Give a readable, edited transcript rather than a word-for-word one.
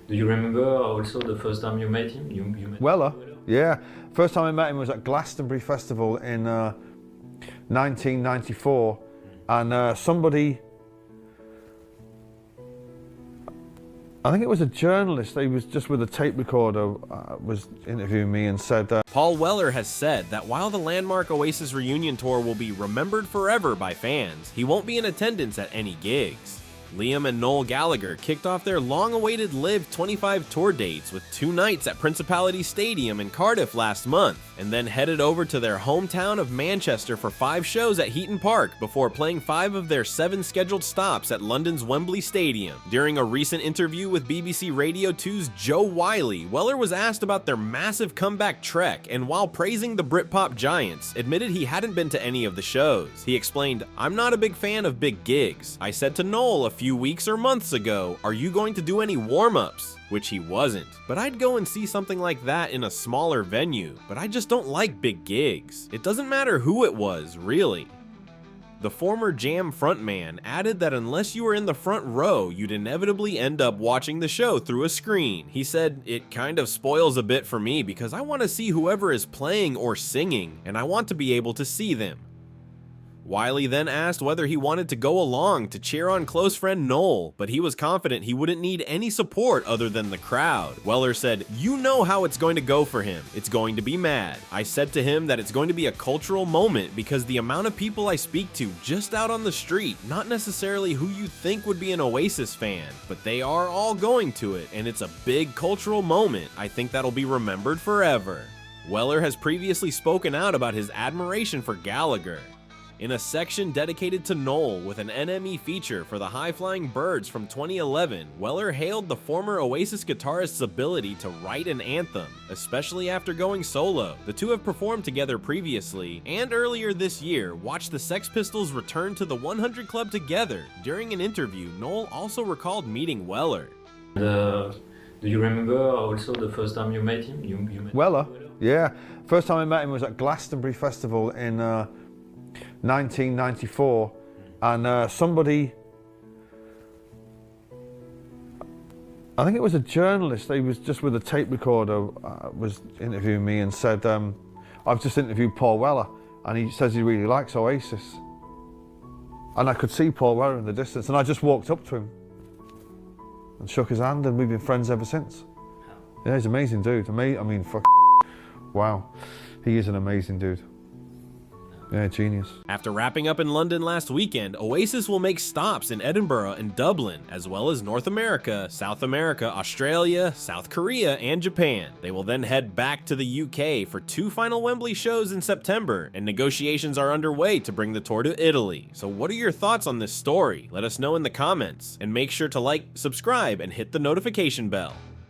Do you remember also the first time you met him? You met Weller? Weller? Yeah. First time I met him was at Glastonbury Festival in 1994, and somebody, I think it was a journalist, he was just with a tape recorder, was interviewing me and said, Paul Weller has said that while the landmark Oasis reunion tour will be remembered forever by fans, he won't be in attendance at any gigs. Liam and Noel Gallagher kicked off their long-awaited Live 25 tour dates with 2 nights at Principality Stadium in Cardiff last month, and then headed over to their hometown of Manchester for 5 shows at Heaton Park before playing 5 of their 7 scheduled stops at London's Wembley Stadium. During a recent interview with BBC Radio 2's Joe Wiley, Weller was asked about their massive comeback trek, and while praising the Britpop giants, admitted he hadn't been to any of the shows. He explained, "I'm not a big fan of big gigs. I said to Noel a few weeks or months ago, are you going to do any warm-ups?" Which he wasn't. But I'd go and see something like that in a smaller venue, but I just don't like big gigs. It doesn't matter who it was, really. The former Jam frontman added that unless you were in the front row, you'd inevitably end up watching the show through a screen. He said, "It kind of spoils a bit for me because I want to see whoever is playing or singing, and I want to be able to see them." Wiley then asked whether he wanted to go along to cheer on close friend Noel, but he was confident he wouldn't need any support other than the crowd. Weller said, "You know how it's going to go for him. It's going to be mad. I said to him that it's going to be a cultural moment because the amount of people I speak to just out on the street, not necessarily who you think would be an Oasis fan, but they are all going to it, and it's a big cultural moment. I think that'll be remembered forever." Weller has previously spoken out about his admiration for Gallagher. In a section dedicated to Noel with an NME feature for the High Flying Birds from 2011, Weller hailed the former Oasis guitarist's ability to write an anthem, especially after going solo. The two have performed together previously, and earlier this year, watched the Sex Pistols return to the 100 Club together. During an interview, Noel also recalled meeting Weller. Do you remember also the first time you met him? You met Weller? Yeah. First time I met him was at Glastonbury Festival in 1994, and somebody, I think it was a journalist, he was just with a tape recorder, was interviewing me and said, I've just interviewed Paul Weller and he says he really likes Oasis. And I could see Paul Weller in the distance, and I just walked up to him and shook his hand, and we've been friends ever since. Yeah, he's an amazing dude. I mean, wow. He is an amazing dude. Yeah, genius. After wrapping up in London last weekend, Oasis will make stops in Edinburgh and Dublin, as well as North America, South America, Australia, South Korea, and Japan. They will then head back to the UK for 2 final Wembley shows in September, and negotiations are underway to bring the tour to Italy. So what are your thoughts on this story? Let us know in the comments, and make sure to like, subscribe, and hit the notification bell.